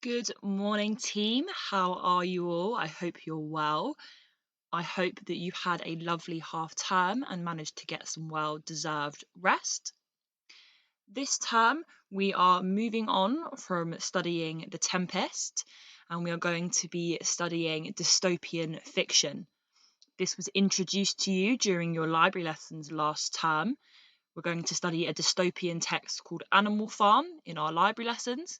Good morning, team. How are you all? I hope you're well. I hope that you've had a lovely half term and managed to get some well-deserved rest. This term, we are moving on from studying The Tempest, and we are going to be studying dystopian fiction. This was introduced to you during your library lessons last term. We're going to study a dystopian text called Animal Farm in our library lessons.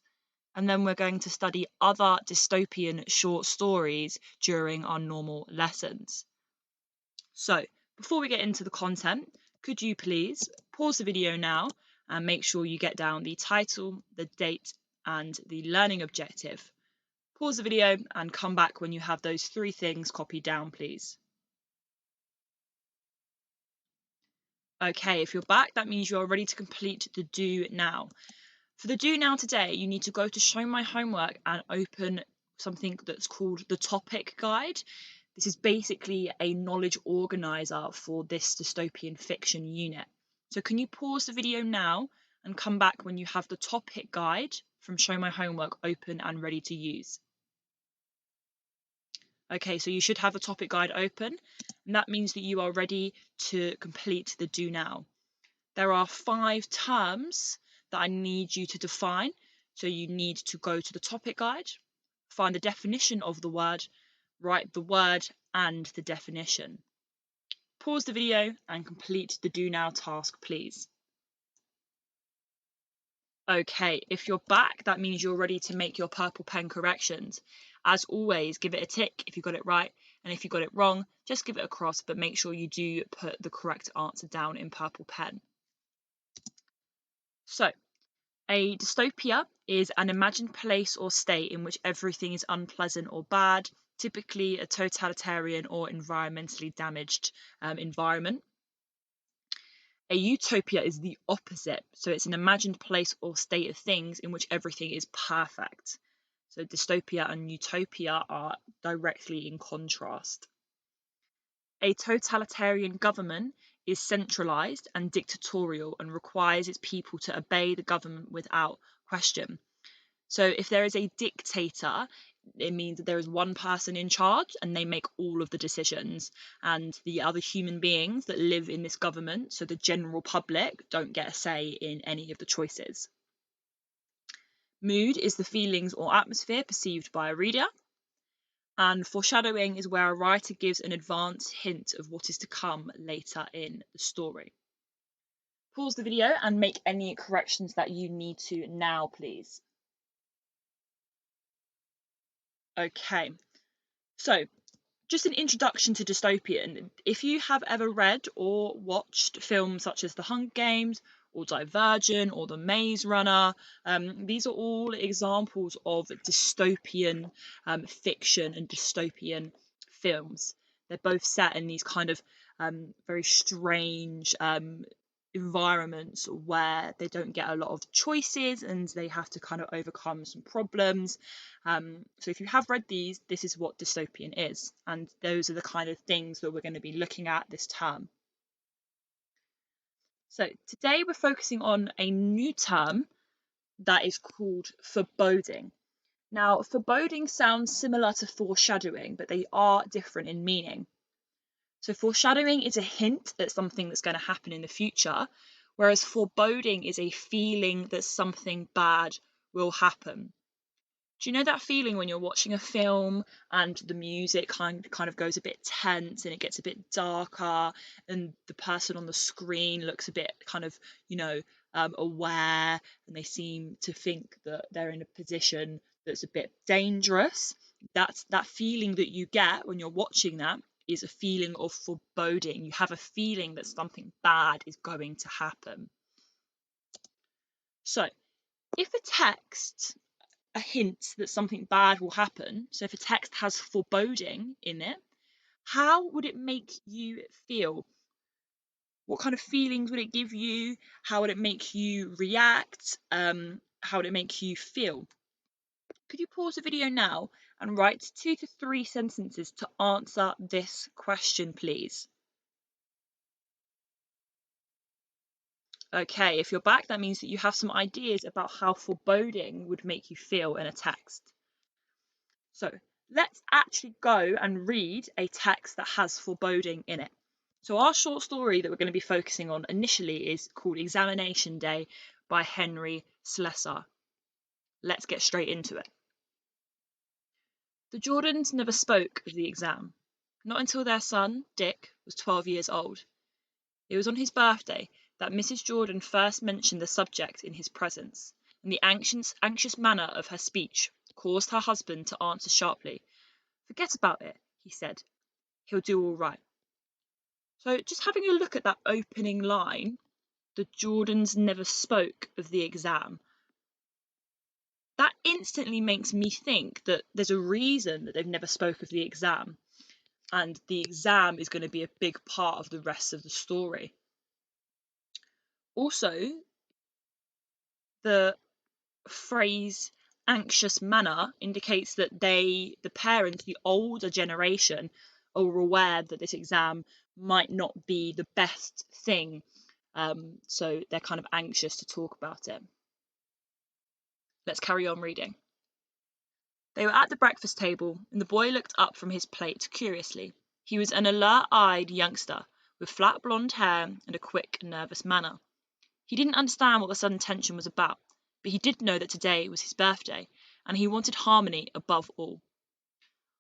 And then we're going to study other dystopian short stories during our normal lessons. So, before we get into the content, could you please pause the video now and make sure you get down the title, the date, and the learning objective. Pause the video and come back when you have those three things copied down, please. Okay, if you're back, that means you're ready to complete the do now. For the do now today, you need to go to Show My Homework and open something that's called the topic guide. This is basically a knowledge organizer for this dystopian fiction unit. So can you pause the video now and come back when you have the topic guide from Show My Homework open and ready to use? Okay, so you should have the topic guide open, and that means that you are ready to complete the do now. There are 5 terms that I need you to define. So you need to go to the topic guide, find the definition of the word, write the word and the definition. Pause the video and complete the do now task, please. Okay, if you're back, that means you're ready to make your purple pen corrections. As always, give it a tick if you got it right, and if you got it wrong, just give it a cross, but make sure you do put the correct answer down in purple pen. So, a dystopia is an imagined place or state in which everything is unpleasant or bad, typically a totalitarian or environmentally damaged environment. A utopia is the opposite, so it's an imagined place or state of things in which everything is perfect. So dystopia and utopia are directly in contrast. A totalitarian government is centralized and dictatorial and requires its people to obey the government without question. So if there is a dictator, it means that there is one person in charge and they make all of the decisions, and the other human beings that live in this government, so the general public, don't get a say in any of the choices. Mood is the feelings or atmosphere perceived by a reader. And foreshadowing is where a writer gives an advance hint of what is to come later in the story. Pause the video and make any corrections that you need to now, please. Okay, so just an introduction to dystopian. If you have ever read or watched films such as The Hunger Games or Divergent or The Maze Runner, these are all examples of dystopian fiction and dystopian films. They're both set in these kind of very strange environments where they don't get a lot of choices and they have to kind of overcome some problems. So if you have read these, this is what dystopian is, and those are the kind of things that we're going to be looking at this term. So today we're focusing on a new term that is called foreboding. Now, foreboding sounds similar to foreshadowing, but they are different in meaning. So foreshadowing is a hint at something that's going to happen in the future, whereas foreboding is a feeling that something bad will happen. Do you know that feeling when you're watching a film and the music kind of goes a bit tense and it gets a bit darker and the person on the screen looks a bit kind of, aware, and they seem to think that they're in a position that's a bit dangerous? That's that feeling that you get when you're watching that is a feeling of foreboding. You have a feeling that something bad is going to happen. So if a text a hint that something bad will happen, so if a text has foreboding in it, how would it make you feel? What kind of feelings would it give you? How would it make you react? How would it make you feel? Could you pause the video now and write 2 to 3 sentences to answer this question, please? Okay, if you're back, that means that you have some ideas about how foreboding would make you feel in a text. So let's actually go and read a text that has foreboding in it. So our short story that we're going to be focusing on initially is called Examination Day by Henry Slessor. Let's get straight into it. The Jordans never spoke of the exam, not until their son, Dick, was 12 years old. It was on his birthday that Mrs. Jordan first mentioned the subject in his presence, and the anxious manner of her speech caused her husband to answer sharply. "Forget about it," he said. "He'll do all right." So just having a look at that opening line, the Jordans never spoke of the exam. That instantly makes me think that there's a reason that they've never spoke of the exam, and the exam is going to be a big part of the rest of the story. Also, the phrase anxious manner indicates that the parents, the older generation, are aware that this exam might not be the best thing. So they're kind of anxious to talk about it. Let's carry on reading. They were at the breakfast table, and the boy looked up from his plate curiously. He was an alert-eyed youngster with flat blonde hair and a quick, nervous manner. He didn't understand what the sudden tension was about, but he did know that today was his birthday, and he wanted harmony above all.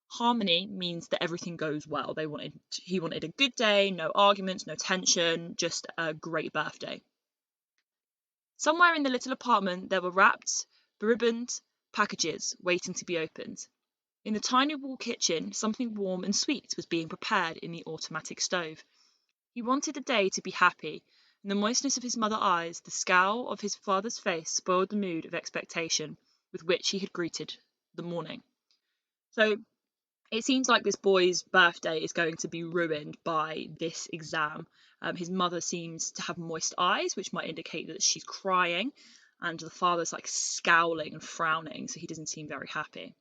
Harmony means that everything goes well. He wanted a good day, no arguments, no tension, just a great birthday. Somewhere in the little apartment there were wrapped, beribboned packages waiting to be opened. In the tiny wall kitchen, something warm and sweet was being prepared in the automatic stove. He wanted the day to be happy, and the moistness of his mother's eyes, the scowl of his father's face spoiled the mood of expectation with which he had greeted the morning. So it seems like this boy's birthday is going to be ruined by this exam. His mother seems to have moist eyes, which might indicate that she's crying, and the father's like scowling and frowning, so he doesn't seem very happy.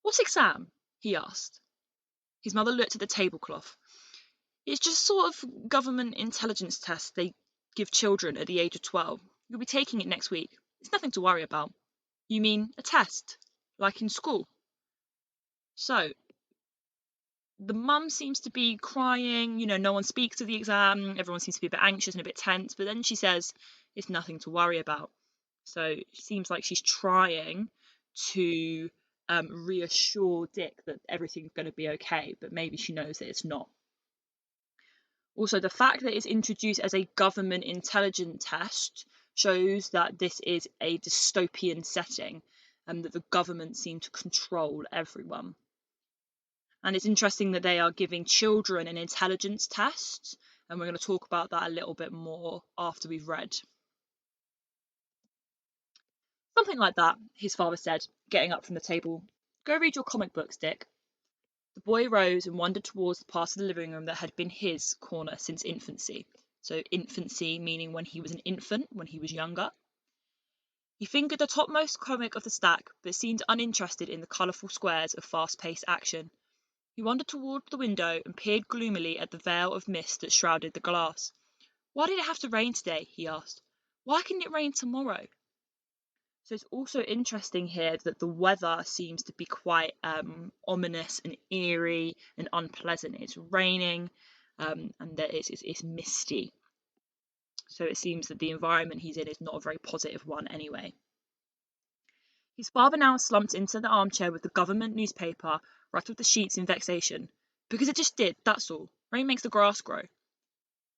"What exam?" he asked. His mother looked at the tablecloth. "It's just sort of government intelligence test they give children at the age of 12. You'll be taking it next week. It's nothing to worry about." "You mean a test? Like in school?" So the mum seems to be crying, no one speaks of the exam, everyone seems to be a bit anxious and a bit tense, but then she says it's nothing to worry about. So it seems like she's trying to reassure Dick that everything's going to be okay, but maybe she knows that it's not. Also, the fact that it's introduced as a government intelligence test shows that this is a dystopian setting and that the government seem to control everyone. And it's interesting that they are giving children an intelligence test, and we're going to talk about that a little bit more after we've read. "Something like that," his father said, getting up from the table. "Go read your comic books, Dick." The boy rose and wandered towards the part of the living room that had been his corner since infancy. So infancy meaning when he was an infant, when he was younger. He fingered the topmost comic of the stack, but seemed uninterested in the colourful squares of fast-paced action. He wandered toward the window and peered gloomily at the veil of mist that shrouded the glass. "Why did it have to rain today?" he asked. "Why couldn't it rain tomorrow?" So it's also interesting here that the weather seems to be quite ominous and eerie and unpleasant. It's raining and that it's misty. So it seems that the environment he's in is not a very positive one anyway. His father now slumped into the armchair with the government newspaper, rattled the sheets in vexation. "Because it just did, that's all. Rain makes the grass grow."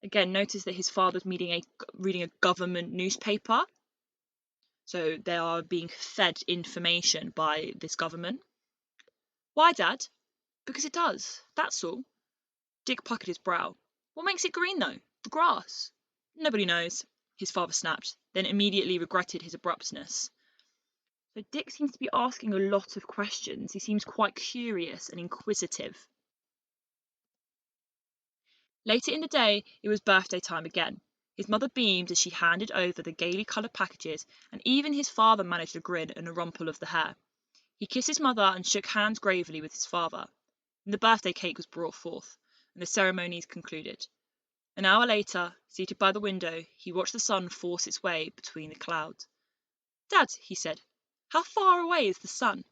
Again, notice that his father's reading a government newspaper. So they are being fed information by this government. "Why, Dad?" "Because it does, that's all." Dick puckered his brow. "What makes it green, though? The grass?" "Nobody knows," his father snapped, then immediately regretted his abruptness. So Dick seems to be asking a lot of questions. He seems quite curious and inquisitive. Later in the day, it was birthday time again. His mother beamed as she handed over the gaily coloured packages, and even his father managed a grin and a rumple of the hair. He kissed his mother and shook hands gravely with his father. And the birthday cake was brought forth, and the ceremonies concluded. An hour later, seated by the window, he watched the sun force its way between the clouds. "Dad," he said, "how far away is the sun?"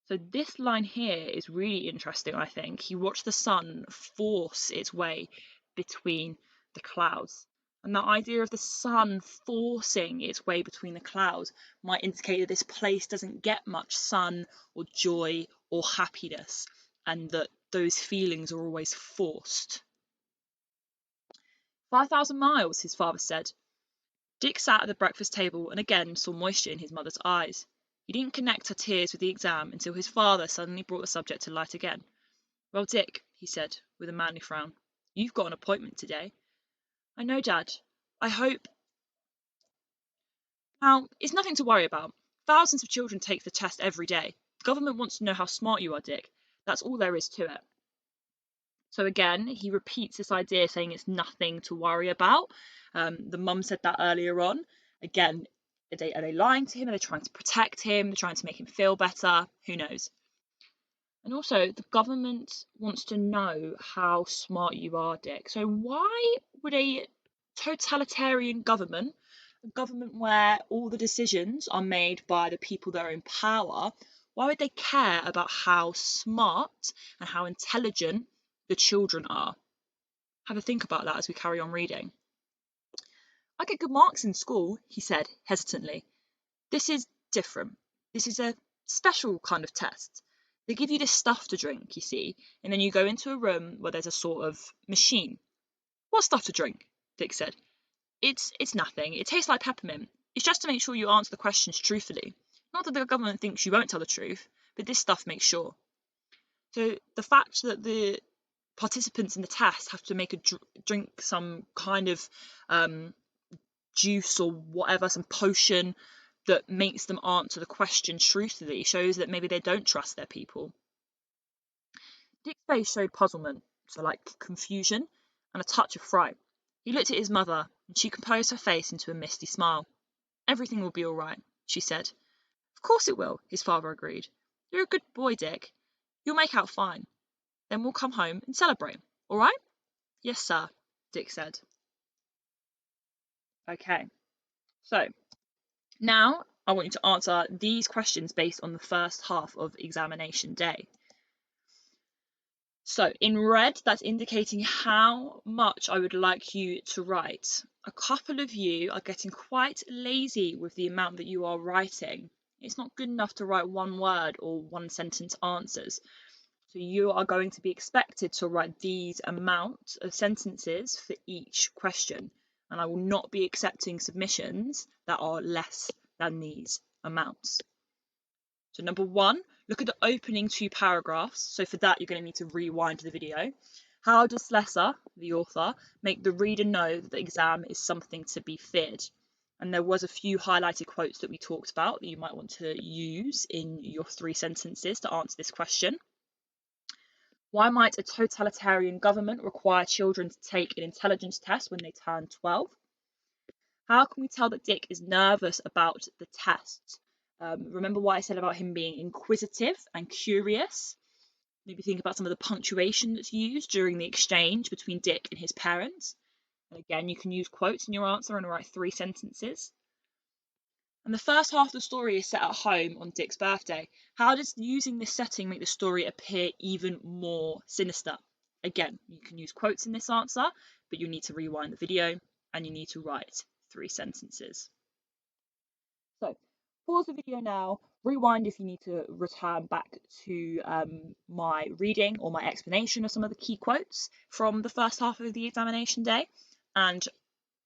So this line here is really interesting, I think. He watched the sun force its way between the clouds. And that idea of the sun forcing its way between the clouds might indicate that this place doesn't get much sun or joy or happiness, and that those feelings are always forced. 5,000 miles, his father said. Dick sat at the breakfast table and again saw moisture in his mother's eyes. He didn't connect her tears with the exam until his father suddenly brought the subject to light again. "Well, Dick," he said, with a manly frown, "you've got an appointment today." "I know, Dad. I hope—" "Now, it's nothing to worry about. Thousands of children take the test every day. The government wants to know how smart you are, Dick. That's all there is to it." So again, he repeats this idea, saying it's nothing to worry about. The mum said that earlier on. Again, are they lying to him? Are they trying to protect him? They're trying to make him feel better? Who knows? And also, the government wants to know how smart you are, Dick. So why would a totalitarian government, a government where all the decisions are made by the people that are in power, why would they care about how smart and how intelligent the children are? Have a think about that as we carry on reading. "I get good marks in school," he said hesitantly. "This is different. This is a special kind of test. They give you this stuff to drink, you see, and then you go into a room where there's a sort of machine." "What stuff to drink?" Dick said. It's nothing. It tastes like peppermint. It's just to make sure you answer the questions truthfully. Not that the government thinks you won't tell the truth, but this stuff makes sure." So the fact that the participants in the test have to make drink some kind of juice or whatever, some potion that makes them answer the question truthfully, shows that maybe they don't trust their people. Dick's face showed puzzlement, so like confusion, and a touch of fright. He looked at his mother, and she composed her face into a misty smile. "Everything will be all right," she said. "Of course it will," his father agreed. "You're a good boy, Dick. You'll make out fine. Then we'll come home and celebrate, all right?" "Yes, sir," Dick said. Okay, so now I want you to answer these questions based on the first half of examination day. So in red, that's indicating how much I would like you to write. A couple of you are getting quite lazy with the amount that you are writing. It's not good enough to write one word or one sentence answers. So you are going to be expected to write these amount of sentences for each question. And I will not be accepting submissions that are less than these amounts. So number one, look at the opening two paragraphs. So for that, you're going to need to rewind the video. How does Slessor, the author, make the reader know that the exam is something to be feared? And there was a few highlighted quotes that we talked about that you might want to use in your 3 sentences to answer this question. Why might a totalitarian government require children to take an intelligence test when they turn 12? How can we tell that Dick is nervous about the test? Remember what I said about him being inquisitive and curious? Maybe think about some of the punctuation that's used during the exchange between Dick and his parents. And again, you can use quotes in your answer and write 3 sentences. And the first half of the story is set at home on Dick's birthday. How does using this setting make the story appear even more sinister? Again, you can use quotes in this answer, but you need to rewind the video and you need to write 3 sentences. So pause the video now, rewind if you need to return back to my reading or my explanation of some of the key quotes from the first half of the examination day, and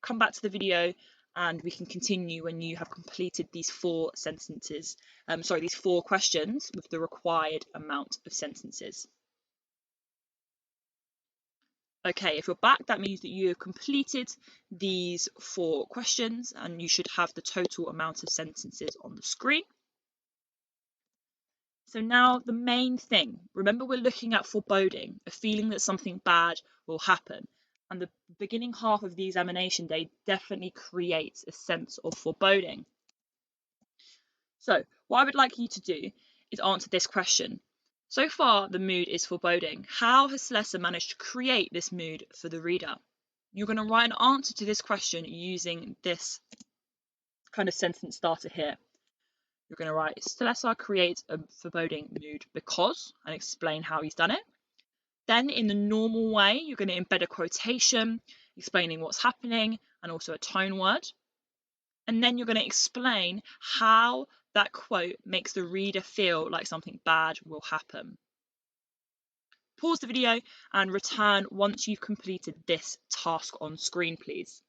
come back to the video and we can continue when you have completed these 4 sentences, these 4 questions with the required amount of sentences. Okay, if you're back, that means that you have completed these 4 questions and you should have the total amount of sentences on the screen. So now the main thing, remember we're looking at foreboding, a feeling that something bad will happen. And the beginning half of the examination day definitely creates a sense of foreboding. So what I would like you to do is answer this question. So far, the mood is foreboding. How has Slessor managed to create this mood for the reader? You're going to write an answer to this question using this kind of sentence starter here. You're going to write, Stelessar creates a foreboding mood because, and explain how he's done it. Then in the normal way, you're going to embed a quotation explaining what's happening and also a tone word. And then you're going to explain how that quote makes the reader feel like something bad will happen. Pause the video and return once you've completed this task on screen, please.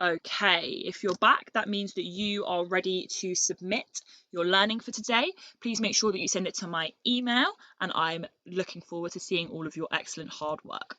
Okay, if you're back, that means that you are ready to submit your learning for today. Please make sure that you send it to my email, and I'm looking forward to seeing all of your excellent hard work.